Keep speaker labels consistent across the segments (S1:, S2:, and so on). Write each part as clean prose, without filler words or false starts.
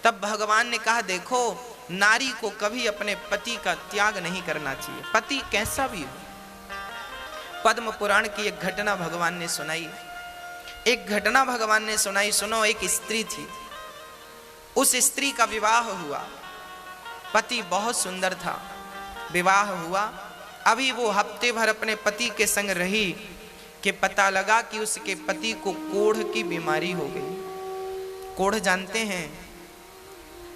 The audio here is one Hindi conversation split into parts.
S1: तब भगवान ने कहा, देखो नारी को कभी अपने पति का त्याग नहीं करना चाहिए, पति कैसा भी हो। पद्म पुराण की एक घटना भगवान ने सुनाई, सुनो। एक स्त्री थी, उस स्त्री का विवाह हुआ, पति बहुत सुंदर था, विवाह हुआ। अभी वो हफ्ते भर अपने पति के संग रही कि पता लगा कि उसके पति को कोढ़ की बीमारी हो गई। कोढ़ जानते हैं,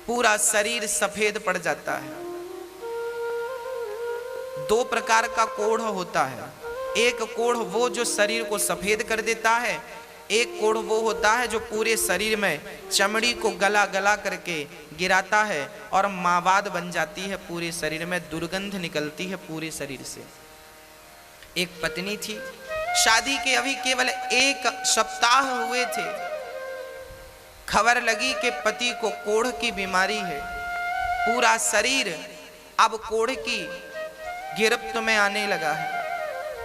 S1: पूरा शरीर सफेद पड़ जाता है। दो प्रकार का कोढ़ होता है, एक कोढ़ वो जो शरीर को सफेद कर देता है, एक कोढ़ वो होता है जो पूरे शरीर में चमड़ी को गला गला करके गिराता है और मावाद बन जाती है, पूरे शरीर में दुर्गंध निकलती है पूरे शरीर से। एक पत्नी थी, शादी के अभी केवल 1 सप्ताह हुए थे, खबर लगी कि पति को कोढ़ की बीमारी है, पूरा शरीर अब कोढ़ की गिरफ्त में आने लगा है,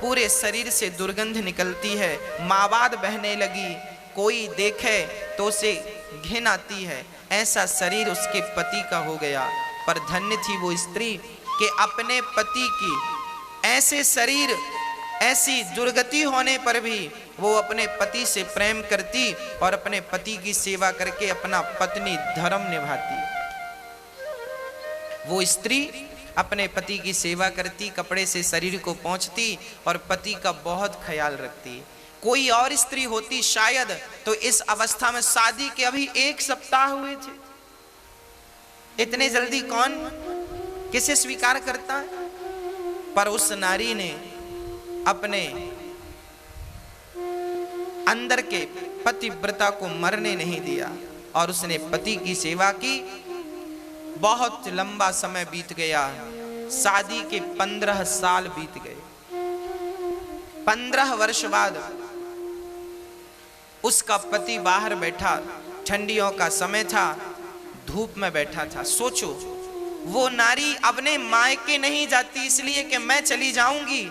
S1: पूरे शरीर से दुर्गंध निकलती है, मावाद बहने लगी, कोई देखे तो उसे घिन आती है। ऐसा शरीर उसके पति का हो गया। पर धन्य थी वो स्त्री कि अपने पति की ऐसे शरीर, ऐसी दुर्गति होने पर भी वो अपने पति से प्रेम करती और अपने पति की सेवा करके अपना पत्नी धर्म निभाती। वो स्त्री अपने पति की सेवा करती, कपड़े से शरीर को पोंछती और पति का बहुत ख्याल रखती। कोई और स्त्री होती शायद तो इस अवस्था में, शादी के अभी 1 सप्ताह हुए थे, इतने जल्दी कौन किसे स्वीकार करता है। पर उस नारी ने अपने अंदर के पतिव्रता को मरने नहीं दिया और उसने पति की सेवा की। बहुत लंबा समय बीत गया, शादी के 15 साल बीत गए। 15 वर्ष बाद उसका पति बाहर बैठा, ठंडियों का समय था, धूप में बैठा था। सोचो, वो नारी अपने मायके नहीं जाती इसलिए कि मैं चली जाऊंगी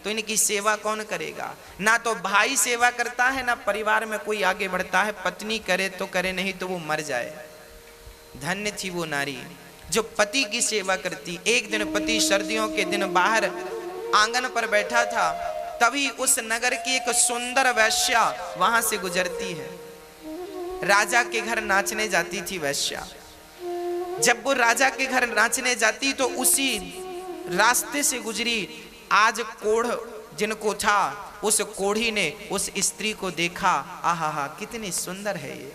S1: तो इनकी सेवा कौन करेगा। ना तो भाई सेवा करता है, ना परिवार में कोई आगे बढ़ता है। पत्नी करे तो करे, नहीं तो वो मर जाए। धन्य थी वो नारी जो पति की सेवा करती। एक दिन पति सर्दियों के दिन बाहर आंगन पर बैठा था, तभी उस नगर की एक सुंदर वैश्या वहां से गुजरती है। राजा के घर नाचने जाती थी वैश्या। जब वो राजा के घर नाचने जाती तो उसी रास्ते से गुजरी। आज कोढ़ जिनको था, उस कोढ़ी ने उस स्त्री को देखा, आहा कितनी सुंदर है ये,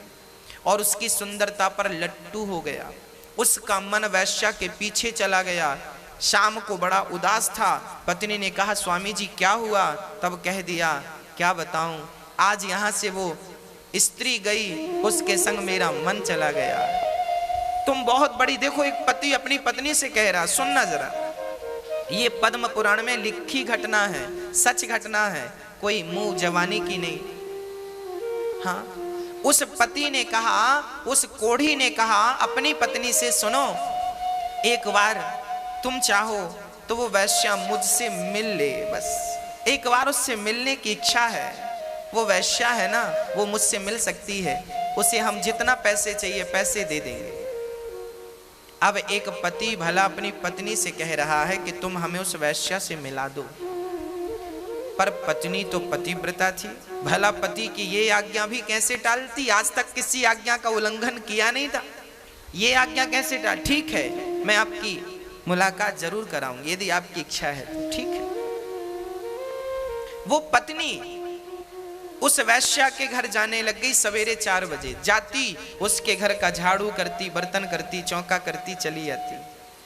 S1: और उसकी सुंदरता पर लट्टू हो गया। उसका मन वैश्या के पीछे चला गया। शाम को बड़ा उदास था। पत्नी ने कहा, स्वामी जी क्या हुआ? तब कह दिया, क्या बताऊं, आज यहां से वो स्त्री गई, उसके संग मेरा मन चला गया। तुम बहुत बड़ी, देखो एक पति अपनी पत्नी से कह रहा, सुनना जरा, ये पद्म पुराण में लिखी घटना है, सच घटना है, कोई मुंह जवानी की नहीं। हाँ, उस पति ने कहा, उस कोढ़ी ने कहा अपनी पत्नी से, सुनो, एक बार तुम चाहो तो वो वैश्या मुझसे मिल ले, बस एक बार उससे मिलने की इच्छा है। वो वैश्या है ना, वो मुझसे मिल सकती है, उसे हम जितना पैसे चाहिए पैसे दे देंगे। अब एक पति भला अपनी पत्नी से कह रहा है कि तुम हमें उस वैश्या से मिला दो, पर पत्नी तो पतिव्रता थी, भला पति की ये आज्ञा भी कैसे टालती। आज तक किसी आज्ञा का उल्लंघन किया नहीं था, ये आज्ञा कैसे टाल। ठीक है, मैं आपकी मुलाकात जरूर कराऊंगी, यदि आपकी इच्छा है तो ठीक है। वो पत्नी उस वैश्या के घर जाने लग गई। सवेरे 4 बजे जाती, उसके घर का झाड़ू करती, बर्तन करती, चौका करती, चली जाती।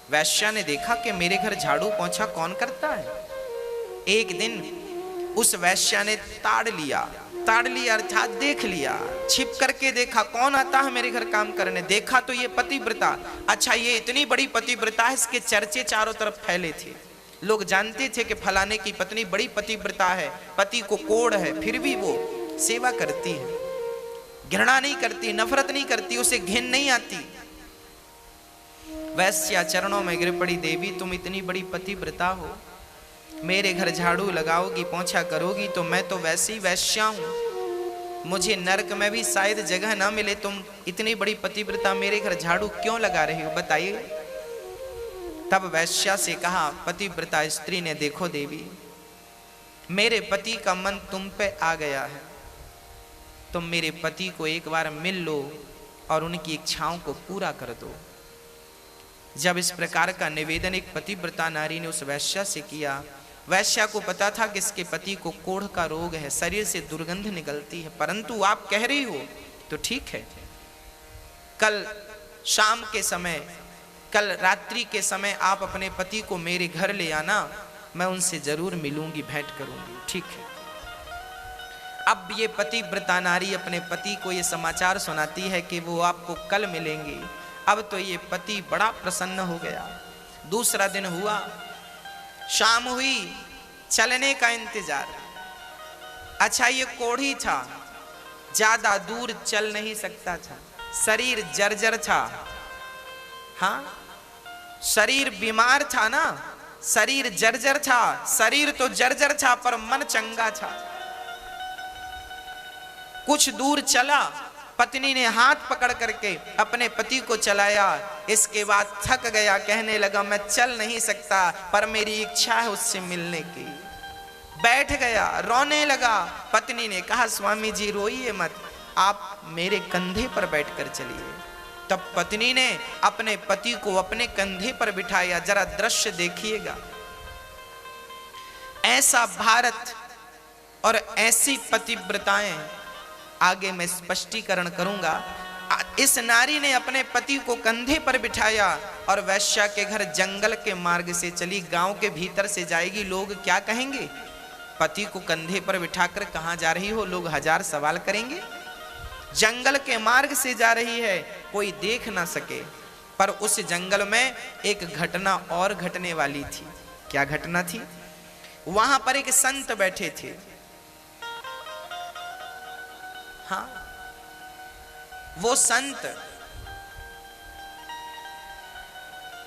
S1: वैश्या ने देखा कि मेरे घर झाड़ू पोंछा कौन करता है। एक दिन उस वैश्या ने ताड़ लिया अर्थात देख लिया, छिप करके देखा कौन आता है मेरे घर काम करने। देखा तो ये पतिव्रता, अच्छा ये इतनी बड़ी पतिव्रता है, इसके चर्चे चारों तरफ फैले थे। लोग जानते थे कि फलाने की पत्नी बड़ी पतिव्रता है, पति को कोढ़ है, फिर भी वो सेवा करती है, घृणा नहीं करती, नफरत नहीं करती, उसे घिन नहीं आती। वैश्या चरणों में गिर पड़ी, देवी तुम इतनी बड़ी पतिव्रता हो, मेरे घर झाड़ू लगाओगी, पोंछा करोगी, तो मैं तो वैसी वैश्या हूं, मुझे नरक में भी शायद जगह ना मिले, तुम इतनी बड़ी पतिव्रता मेरे घर झाड़ू क्यों लगा रही हो, बताइए। तब वैश्या से कहा पतिव्रता स्त्री ने, देखो देवी, मेरे पति का मन तुम पे आ गया है, तुम मेरे पति को एक बार मिल लो और उनकी इच्छाओं को पूरा कर दो। जब इस प्रकार का निवेदन एक पतिव्रता नारी ने उस वैश्या से किया, वैश्या को पता था कि इसके पति को कोढ़ का रोग है, शरीर से दुर्गंध निकलती है, परंतु आप कह रही हो तो ठीक है, कल शाम के समय, कल रात्रि के समय आप अपने पति को मेरे घर ले आना, मैं उनसे जरूर मिलूंगी, भेंट करूंगी, ठीक है। अब ये पतिव्रता नारी अपने पति को ये समाचार सुनाती है कि वो आपको कल मिलेंगे। अब तो ये पति बड़ा प्रसन्न हो गया। दूसरा दिन हुआ, शाम हुई, चलने का इंतजार। अच्छा, ये कोढ़ी था, ज्यादा दूर चल नहीं सकता था, शरीर जर्जर था। हाँ, शरीर बीमार था ना, शरीर जर्जर था, शरीर तो जर्जर था पर मन चंगा था। कुछ दूर चला, पत्नी ने हाथ पकड़ करके अपने पति को चलाया, इसके बाद थक गया, कहने लगा मैं चल नहीं सकता पर मेरी इच्छा है उससे मिलने की। बैठ गया, रोने लगा। पत्नी ने कहा स्वामी जी रोइए मत, आप मेरे कंधे पर बैठकर चलिए। तब पत्नी ने अपने पति को अपने कंधे पर बिठाया। जरा दृश्य देखिएगा, ऐसा भारत और ऐसी पतिव्रताएं आगे मैं स्पष्टीकरण करूंगा। इस नारी ने अपने पति को कंधे पर बिठाया और वैश्या के घर जंगल के मार्ग से चली, गांव के भीतर से जाएगी, लोग क्या कहेंगे, पति को कंधे पर बिठाकर कहां जा रही हो, लोग हजार सवाल करेंगे। जंगल के मार्ग से जा रही है, कोई देख ना सके। पर उस जंगल में एक घटना और घटने वाली थी। क्या घटना थी? वहां पर एक संत बैठे थे। हाँ, वो संत,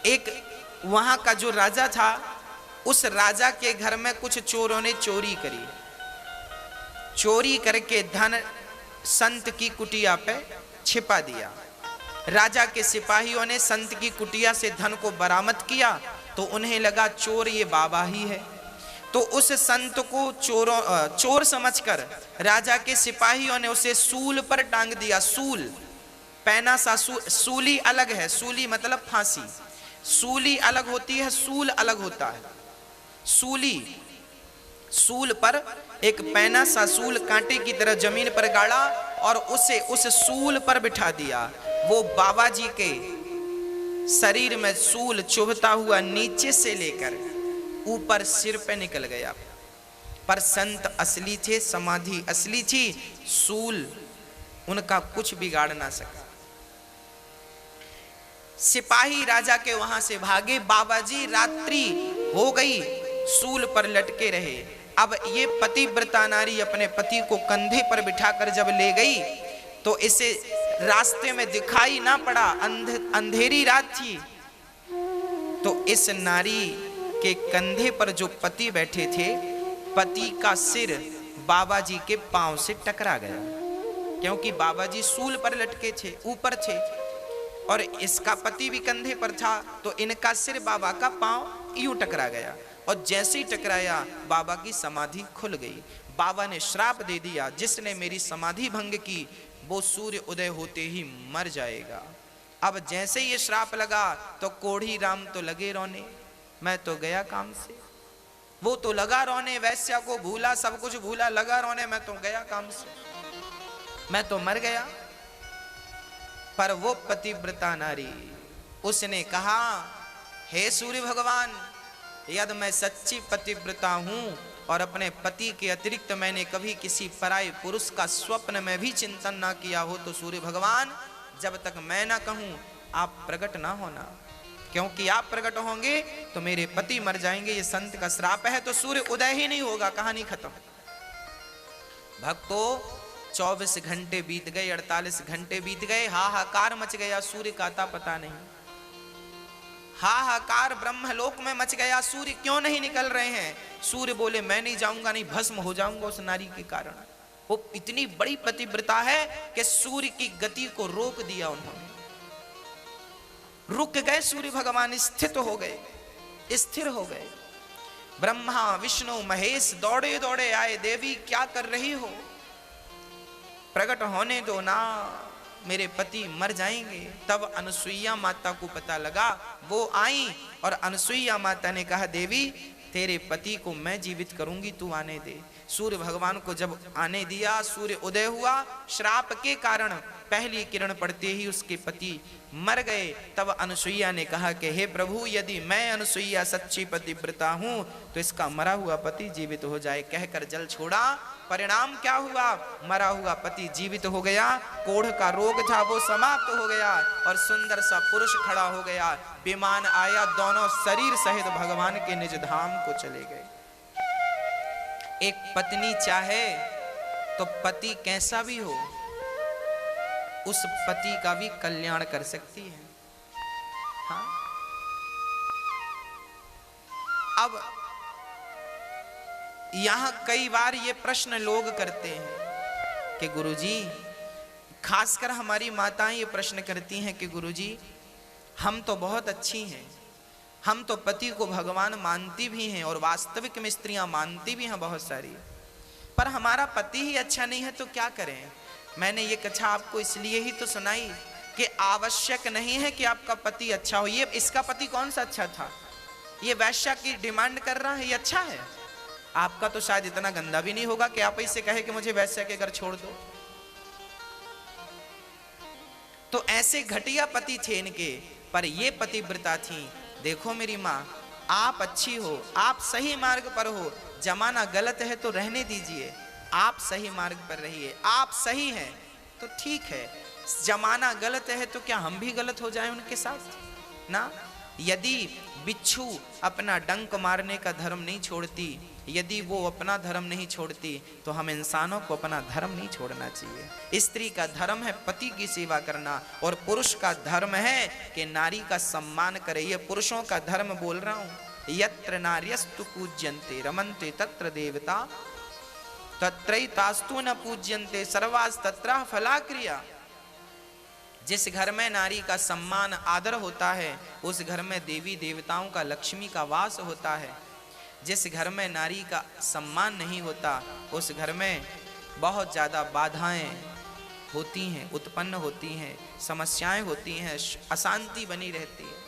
S1: एक वहां का जो राजा था, उस राजा के घर में कुछ चोरों ने चोरी करी। चोरी करके धन संत की कुटिया पे छिपा दिया। राजा के सिपाहियों ने संत की कुटिया से धन को बरामद किया तो उन्हें लगा चोर ये बाबा ही है। तो उस संत को चोर समझकर राजा के सिपाहियों ने उसे सूल पर टांग दिया। सूल, पैना सा सूली अलग है, सूली मतलब फांसी, सूली अलग होती है, सूल अलग होता है। सूली, सूल पर एक पैना सा सूल कांटे की तरह जमीन पर गाड़ा और उसे उस सूल पर बिठा दिया। वो बाबा जी के शरीर में सूल चुभता हुआ नीचे से लेकर ऊपर सिर पे निकल गया। पर संत असली थे, समाधि असली थी, सूल उनका कुछ बिगाड़ ना सका। सिपाही राजा के वहां से भागे। बाबा जी रात्रि हो गई, सूल पर लटके रहे। अब ये पतिव्रता नारी अपने पति को कंधे पर बिठाकर जब ले गई तो इसे रास्ते में दिखाई ना पड़ा, अंधेरी रात थी। तो इस नारी के कंधे पर जो पति बैठे थे, पति का सिर बाबा जी के पांव से टकरा गया, क्योंकि बाबा जी सूल पर लटके थे, ऊपर थे, और इसका पति भी कंधे पर था। तो इनका सिर बाबा का पांव यूं टकरा गया, और जैसे ही टकराया बाबा की समाधि खुल गई। बाबा ने श्राप दे दिया, जिसने मेरी समाधि भंग की वो सूर्य उदय होते ही मर जाएगा। अब जैसे ही ये श्राप लगा तो कोढ़ी राम तो लगे रोने, मैं तो गया काम से। वो तो लगा रोने, वैश्या को भूला, सब कुछ भूला, लगा रोने, मैं तो गया काम से, मैं तो मर गया। पर वो पतिव्रता नारी, उसने कहा हे सूर्य भगवान, यदि मैं सच्ची पतिव्रता हूं और अपने पति के अतिरिक्त मैंने कभी किसी पराये पुरुष का स्वप्न में भी चिंतन ना किया हो, तो सूर्य भगवान जब तक मैं ना कहूं आप प्रकट ना होना, क्योंकि आप प्रकट होंगे तो मेरे पति मर जाएंगे। ये संत का श्राप है। तो सूर्य उदय ही नहीं होगा, कहानी खत्म। भक्तों, 24 घंटे बीत गए, 48 घंटे बीत गए, हाहाकार मच गया, सूर्य का आता पता नहीं। हाहाकार ब्रह्मलोक में मच गया, सूर्य क्यों नहीं निकल रहे हैं? सूर्य बोले मैं नहीं जाऊंगा, नहीं भस्म हो जाऊंगा उस नारी के कारण। वो इतनी बड़ी पतिव्रता है कि सूर्य की गति को रोक दिया उन्होंने, रुक गए सूर्य भगवान, स्थित हो गए, स्थिर हो गए। ब्रह्मा विष्णु महेश दौड़े दौड़े आए, देवी क्या कर रही हो, प्रकट होने दो ना, मेरे पति मर जाएंगे। तब अनुसुईया माता को पता लगा, वो आई और अनुसुईया माता ने कहा, देवी तेरे पति को मैं जीवित करूंगी, तू आने दे। सूर्य भगवान को जब आने दिया, सूर्य उदय हुआ, श्राप के कारण पहली किरण पड़ते ही उसके पति मर गए। तब अनुसुईया ने कहा कि हे प्रभु, यदि मैं अनुसुईया सच्ची पतिव्रता हूं तो इसका मरा हुआ पति जीवित हो जाए। कहकर जल छोड़ा, परिणाम क्या हुआ, मरा हुआ पति जीवित हो गया, कोढ़ का रोग था वो समाप्त हो गया और सुंदर सा पुरुष खड़ा हो गया। विमान आया, दोनों शरीर सहित भगवान के निज धाम को चले गए। एक पत्नी चाहे तो पति कैसा भी हो, उस पति का भी कल्याण कर सकती है। हाँ, अब यहां कई बार ये प्रश्न लोग करते हैं कि गुरुजी, खासकर हमारी माताएं ये प्रश्न करती हैं कि गुरुजी हम तो बहुत अच्छी हैं, हम तो पति को भगवान मानती भी हैं और वास्तविक में स्त्रियां मानती भी हैं बहुत सारी, पर हमारा पति ही अच्छा नहीं है तो क्या करें। मैंने ये कथा आपको इसलिए ही तो सुनाई कि आवश्यक नहीं है कि आपका पति अच्छा हो। ये इसका पति कौन सा अच्छा था, ये वैश्या की डिमांड कर रहा है, ये अच्छा है। आपका तो शायद इतना गंदा भी नहीं होगा कि आप इससे कहे कि मुझे वैश्या के घर छोड़ दो। तो ऐसे घटिया पति थे इनके, पर ये पतिव्रता थी। देखो मेरी माँ, आप अच्छी हो, आप सही मार्ग पर हो, जमाना गलत है तो रहने दीजिए, आप सही मार्ग पर रहिए, आप सही हैं तो ठीक है, जमाना गलत है तो क्या हम भी गलत हो जाएं उनके साथ ना। यदि बिच्छू अपना डंक मारने का धर्म नहीं छोड़ती, यदि वो अपना धर्म नहीं छोड़ती, तो हम इंसानों को अपना धर्म नहीं छोड़ना चाहिए। स्त्री का धर्म है पति की सेवा करना और पुरुष का धर्म है कि नारी का सम्मान करे। ये पुरुषों का धर्म बोल रहा हूं। यत्र नार्यस्तु पूज्यन्ते रमन्ते तत्र देवता तत्रैतास्तु न पूज्यन्ते सर्वास्तत्र फलाक्रिया। जिस घर में नारी का सम्मान आदर होता है, उस घर में देवी देवताओं का, लक्ष्मी का वास होता है। जिस घर में नारी का सम्मान नहीं होता, उस घर में बहुत ज़्यादा बाधाएं होती हैं, उत्पन्न होती हैं, समस्याएं होती हैं, अशांति बनी रहती है।